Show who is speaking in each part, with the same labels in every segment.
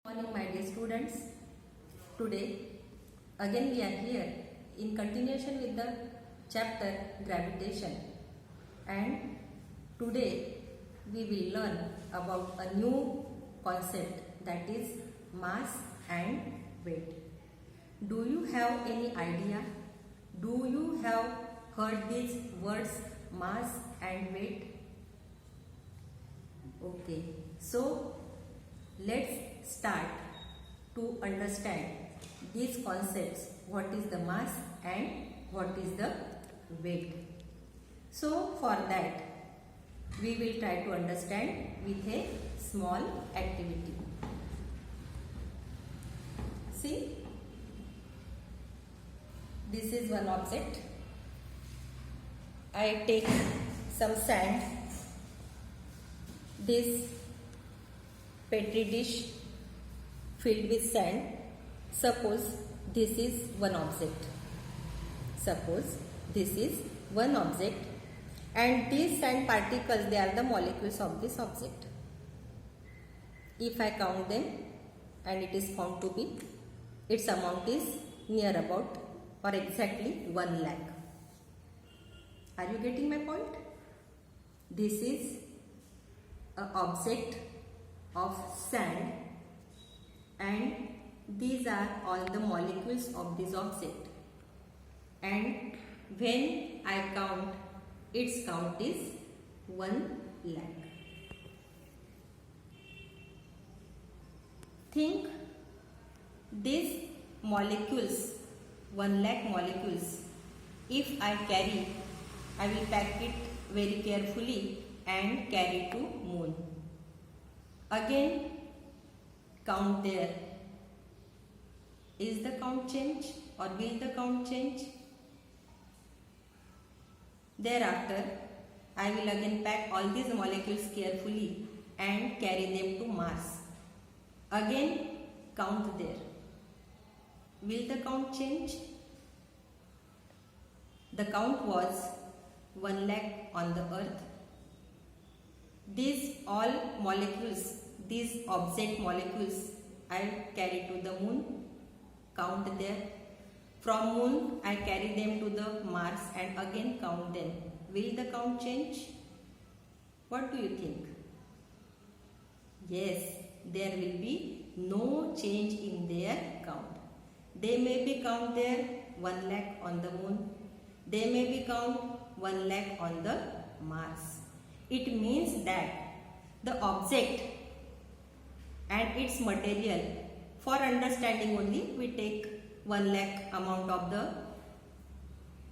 Speaker 1: Morning, my dear students. Today again we are here in continuation with the chapter gravitation, and today we will learn about a new concept, that is mass and weight. Do you have any idea? Do you have heard these words, mass and weight? Okay, so let's start to understand these concepts, what is the mass and what is the weight. So for that we will try to understand with a small activity. See, this is one object. I take some sand, this petri dish filled with sand. Suppose this is one object. Suppose this is one object, and these sand particles, they are the molecules of this object. If I count them and it is found to be, its amount is near about or exactly 1 lakh. Are you getting my point? This is an object of sand, and these are all the molecules of this object, and when I count, its count is 1 lakh. Think these molecules, 1 lakh molecules, if I carry, I will pack it very carefully and carry to moon. Again count there. Is the count change or will the count change? Thereafter I will again pack all these molecules carefully and carry them to Mars. Again count there. Will the count change? The count was 1 lakh on the earth. These all molecules, these object molecules, I carry to the moon, count there. From moon I carry them to the Mars and again count them. Will the count change? What do you think? Yes, there will be no change in their count. They may be count there 1 lakh on the moon. They may be count 1 lakh on the Mars. It means that the object and its material, for understanding only, we take 1 lakh amount of the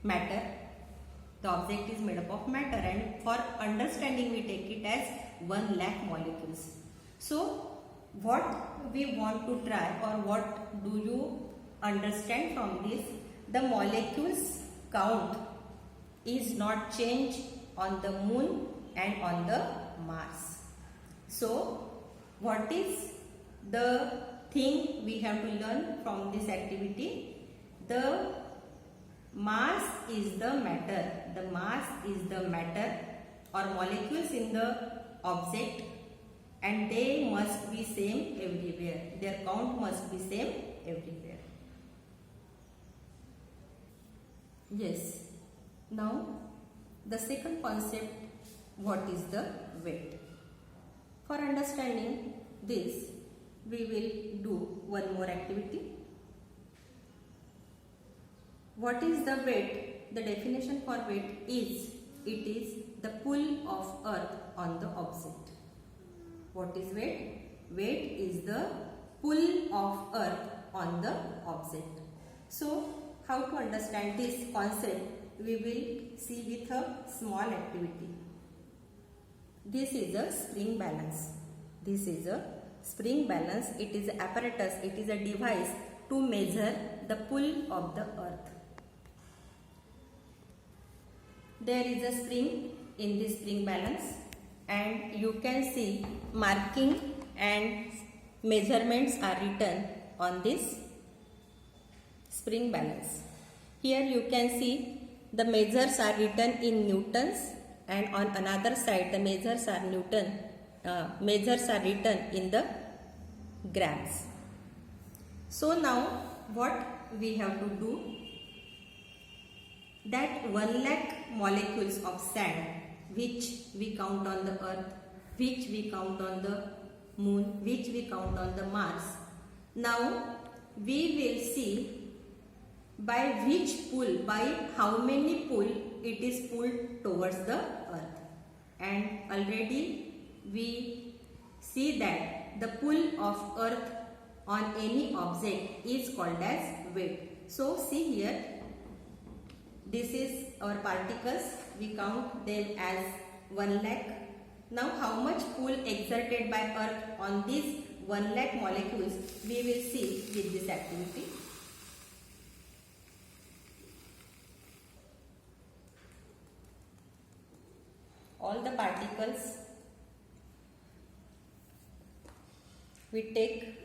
Speaker 1: matter. The object is made up of matter, and for understanding we take it as 1 lakh molecules. So what we want to try, or what do you understand from this? The molecules count is not changed on the moon and on the Mars. So what is the thing we have to learn from this activity? The mass is the matter. The mass is the matter or molecules in the object, and they must be same everywhere. Their count must be same everywhere. Yes. Now the second concept, what is the weight? For understanding this, we will do one more activity. What is the weight? The definition for weight is, it is the pull of earth on the object. What is weight? Weight is the pull of earth on the object. So how to understand this concept, we will see with a small activity. This is a spring balance. This is a spring balance. It is an apparatus, it is a device to measure the pull of the earth. There is a spring in this spring balance, and you can see marking and measurements are written on this spring balance. Here you can see the measures are written in newtons, and on another side the measures are written in the grams. So now what we have to do, that 1 lakh molecules of sand which we count on the earth, which we count on the moon, which we count on the Mars. Now we will see by which pull, by how many pull it is pulled towards the earth. And already we see that the pull of earth on any object is called as weight. So see here, this is our particles, we count them as 1 lakh. Now how much pull exerted by earth on these 1 lakh molecules we will see with this activity. All the particles we take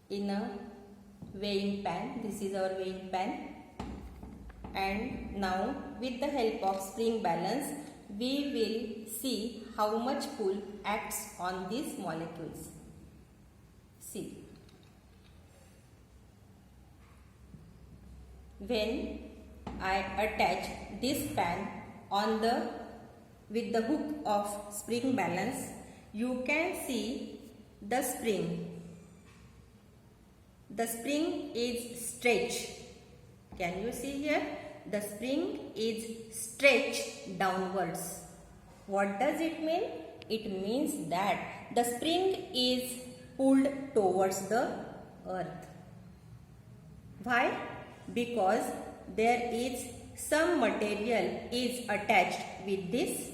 Speaker 1: in a weighing pan. This is our weighing pan. And now with the help of spring balance we will see how much pull acts on these molecules. See, when I attach this pan on with the hook of spring balance, you can see the spring. The spring is stretched. Can you see here? The spring is stretched downwards. What does it mean? It means that the spring is pulled towards the earth. Why? Because there is some material is attached with this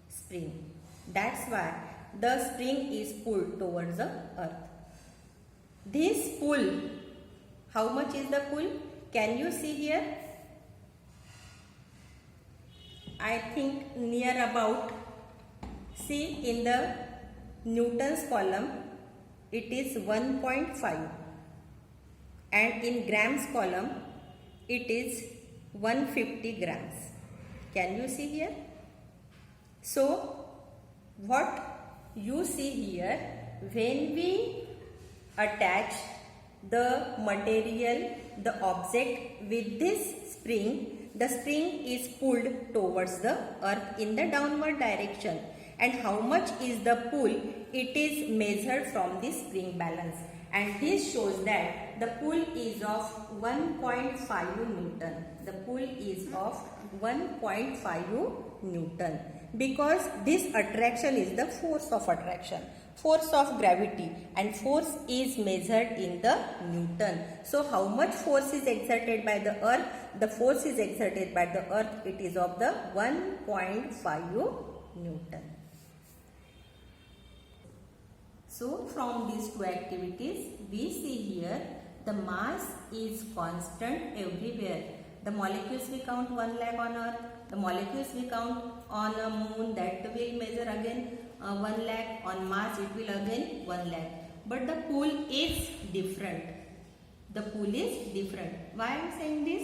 Speaker 1: spring. That's why the spring is pulled towards the earth. This pull, how much is the pull? Can you see here? I think near about, see in the Newton's column, it is 1.5 and in grams column, it is 150 grams. Can you see here? So, what you see here, when we attach the material, the object with this spring, the spring is pulled towards the earth in the downward direction. And how much is the pull? It is measured from the spring balance. And this shows that the pull is of 1.5 Newton. The pull is of 1.5 Newton. Because this attraction is the force of attraction, force of gravity, and force is measured in the Newton. So how much force is exerted by the earth? The force is exerted by the earth, it is of the 1.5 Newton. So from these two activities we see here the mass is constant everywhere. The molecules we count 1 lakh on earth, the molecules we count on a moon, that will measure again 1 lakh, on Mars it will again 1 lakh. But the pull is different. The pull is different. Why I am saying this?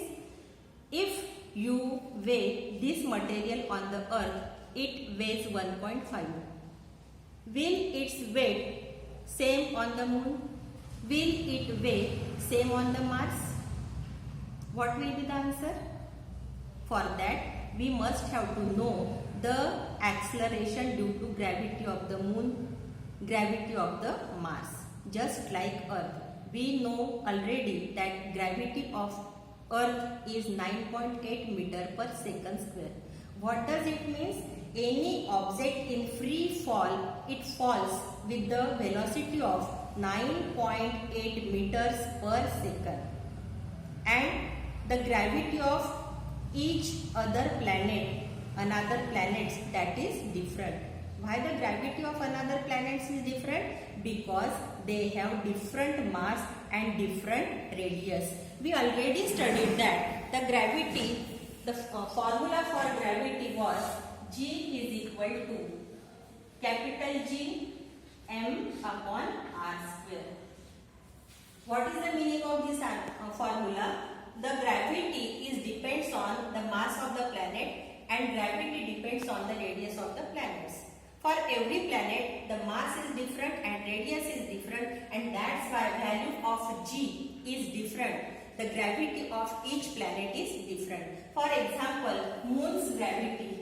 Speaker 1: If you weigh this material on the earth, it weighs 1.5. Will its weight same on the moon? Will it weigh same on the Mars? What will be the answer? For that, we must have to know the acceleration due to gravity of the moon, gravity of the Mars. Just like Earth, we know already that gravity of Earth is 9.8 meter per second square. What does it mean? Any object in free fall, it falls with the velocity of 9.8 meters per second. And the gravity of each other planet, another planets, that is different. Why the gravity of another planets is different? Because they have different mass and different radius. We already studied that the gravity, the formula for gravity was G is equal to capital G M upon R square. What is the meaning of this formula? The gravity is depends on the mass of the planet and gravity depends on the radius of the planets. For every planet, the mass is different and radius is different, and that's why value of g is different. The gravity of each planet is different. For example, Moon's gravity.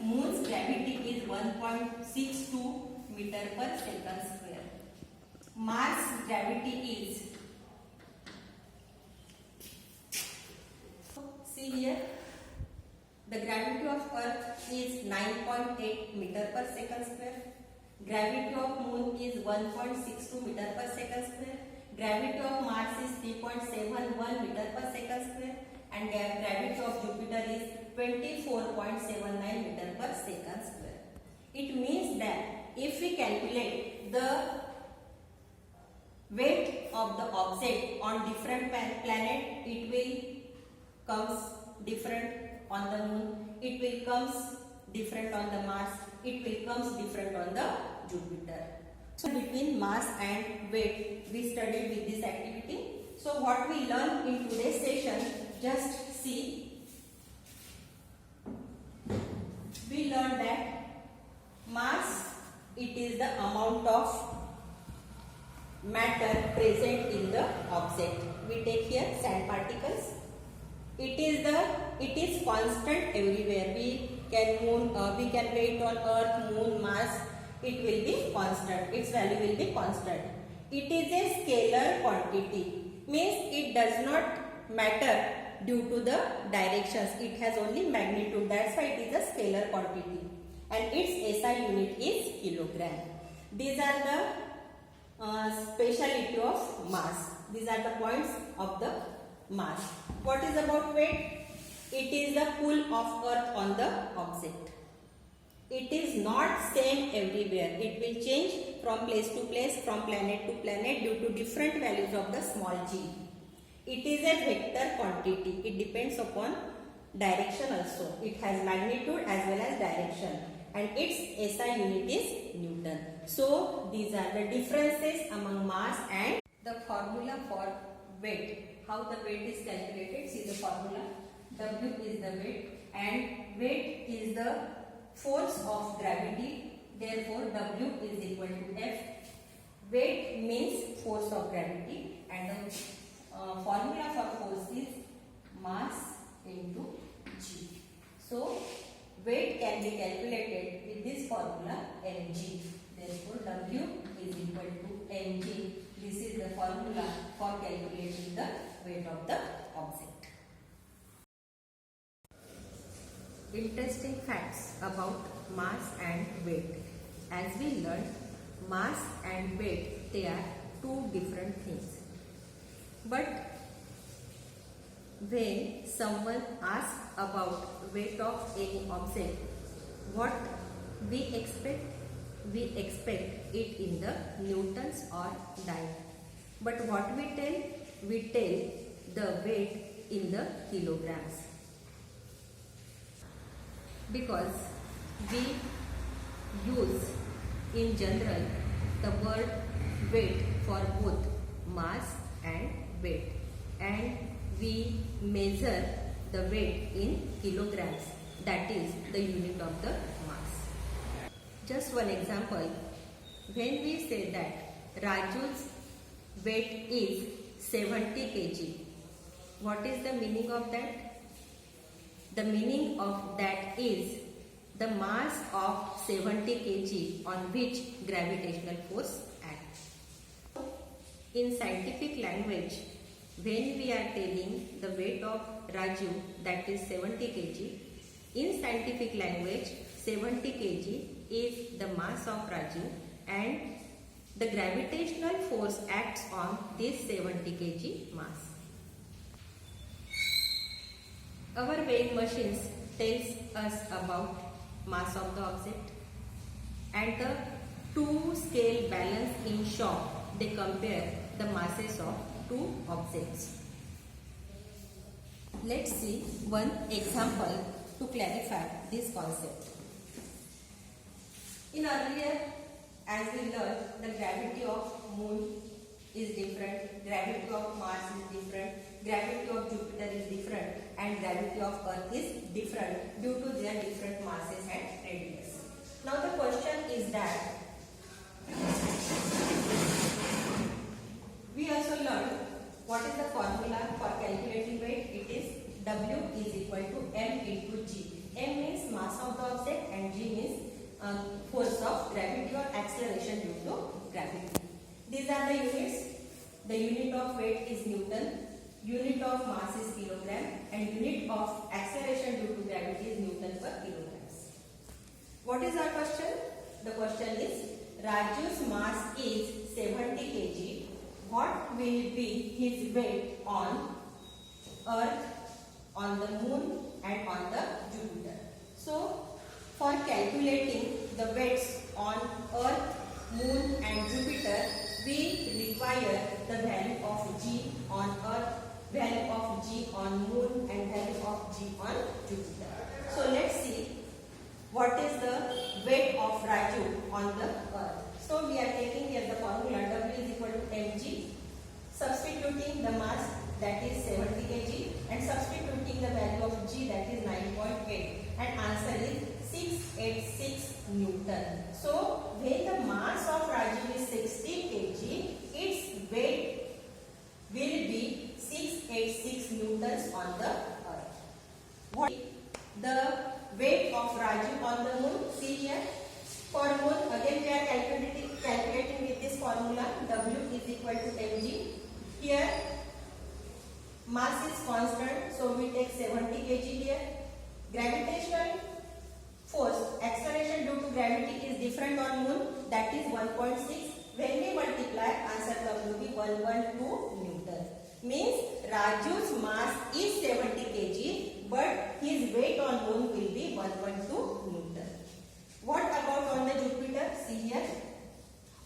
Speaker 1: Moon's gravity is 1.62 meter per second square. Mars' gravity is, see here, the gravity of Earth is 9.8 meter per second square. Gravity of Moon is 1.62 meter per second square. Gravity of Mars is 3.71 meter per second square. And gravity of Jupiter is 24.79 meter per second square. It means that if we calculate the weight of the object on different planet, it will comes different on the Moon, it will comes different on the Mars, it will comes different on the Jupiter. So between mass and weight we studied with this activity. So what we learned in today's session, just see. We learned that mass, it is the amount of matter present in the object. We take here sand particles. It is constant everywhere. We can wait on Earth, Moon, Mars. It will be constant. Its value will be constant. It is a scalar quantity. Means it does not matter due to the directions. It has only magnitude. That's why it is a scalar quantity. And its SI unit is kilogram. These are the speciality of mass. These are the points of the mass. What is about weight? It is the pull of Earth on the object. It is not same everywhere. It will change from place to place, from planet to planet due to different values of the small g. It is a vector quantity. It depends upon direction also. It has magnitude as well as direction. And its SI unit is Newton. So these are the differences among mass and the formula for weight. How the weight is calculated? See the formula. W is the weight and weight is the force of gravity. Therefore, W is equal to F. Weight means force of gravity and the formula for force is mass into G. So, weight can be calculated with this formula mg. Therefore, W is equal to mg. This is the formula for calculating the weight of the object. Interesting facts about mass and weight. As we learned, mass and weight, they are two different things. But when someone asks about weight of any object, what we expect? We expect it in the newtons or dyne. But what we tell? We tell the weight in the kilograms. Because we use in general the word weight for both mass and weight, and we measure the weight in kilograms, that is the unit of the mass. Just one example, when we say that Raju's weight is 70 kg, what is the meaning of that? The meaning of that is the mass of 70 kg on which gravitational force acts. In scientific language, when we are telling the weight of Raju, that is 70 kg, in scientific language 70 kg is the mass of Raju and the gravitational force acts on this 70 kg mass. Our weighing machines tells us about mass of the object, and the two scale balance in shop, they compare the masses of two objects. Let's see one example to clarify this concept. In earlier, as we learned, the gravity of Moon is different, gravity of Mars is different, gravity of Jupiter is different, and gravity of Earth is different due to their different masses and radius. Now the question is that we also learned what is the formula for calculating weight. It is W is equal to M into G. M means mass of the object and G means force of gravity or acceleration due to gravity. These are the units. The unit of weight is Newton, unit of mass is kilogram, and unit of acceleration due to gravity is Newton per kilograms. What is our question? The question is, Raju's mass is 70 kg. What will be his weight on Earth, on the Moon and on the Jupiter? So, for calculating the weights on Earth, Moon and Jupiter, we require the value of G on Earth, value of G on Moon and value of G on Jupiter. So, let's see what is the weight of Raju on the Earth. So, we are taking here the formula W is equal to mg, substituting the mass that is 70 kg and substituting the value of G that is 9.8 and answer is 686 Newton. So, when the mass of Raju is 60 kg, its weight will be 686 Newtons on the Earth. What is the weight of Raju on the Moon? See here. For Moon, again we are calculating with this formula. W is equal to mg. Here, mass is constant, so we take 70 kg here. Gravitational force, acceleration due to gravity is different on Moon, that is 1.6. When we multiply, answer comes to be 112 Newton. Means Raju's mass is 70 kg, but his weight on Moon will be 112 Newton. What about on the Jupiter? See here.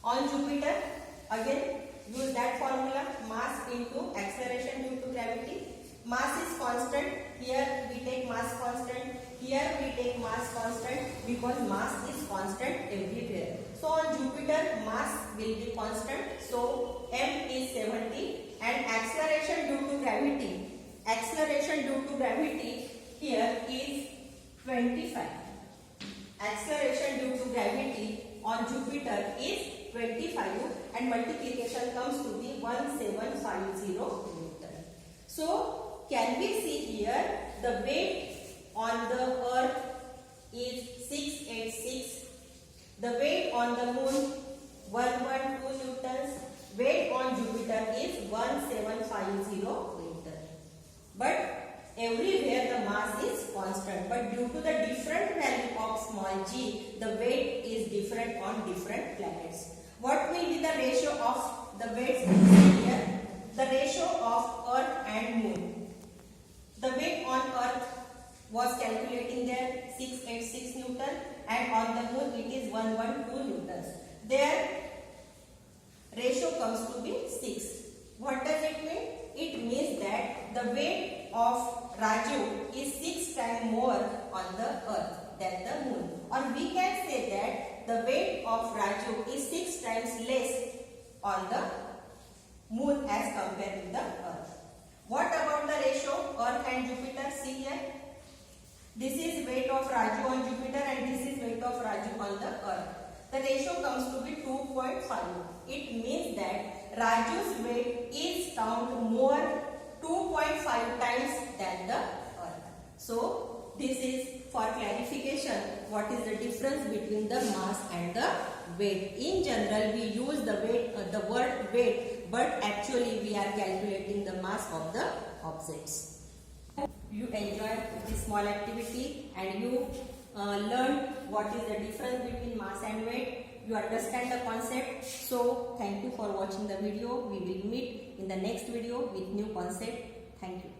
Speaker 1: On Jupiter, again use that formula, mass into acceleration due to gravity. Mass is constant. Here we take mass constant. Here we take mass constant because mass is constant everywhere. So on Jupiter, mass will be constant. So M is 70 and acceleration due to gravity. Acceleration due to gravity here is 25. Acceleration due to gravity on Jupiter is 25 and multiplication comes to be 1750 Newton. So, can we see here the weight on the Earth is 686, the weight on the Moon 112 Newtons, weight on Jupiter is 1750 Newton. But everywhere the mass is constant, but due to the different value of small g, the weight is different on different planets. What will be the ratio of the weights here? The ratio of Earth and Moon. The weight on Earth was calculating there 686 Newton and on the Moon it is 112 Newtons. Their ratio comes to be 6. What does it mean? It means that the weight of Raju is 6 times more on the Earth than the Moon. Or we can say that the weight of Raju is 6 times less on the Moon as compared with the Earth. What about the ratio Earth and Jupiter? See here. This is weight of Raju on Jupiter and this is weight of Raju on the Earth. The ratio comes to be 2.5. It means that Raju's weight is found more 2.5 times than the Earth. So, this is for clarification what is the difference between the mass and the weight. In general, we use the word weight, but actually we are calculating the mass of the objects. You enjoyed this small activity and you learned what is the difference between mass and weight. You understand the concept. So, thank you for watching the video. We will meet in the next video with new concept. Thank you.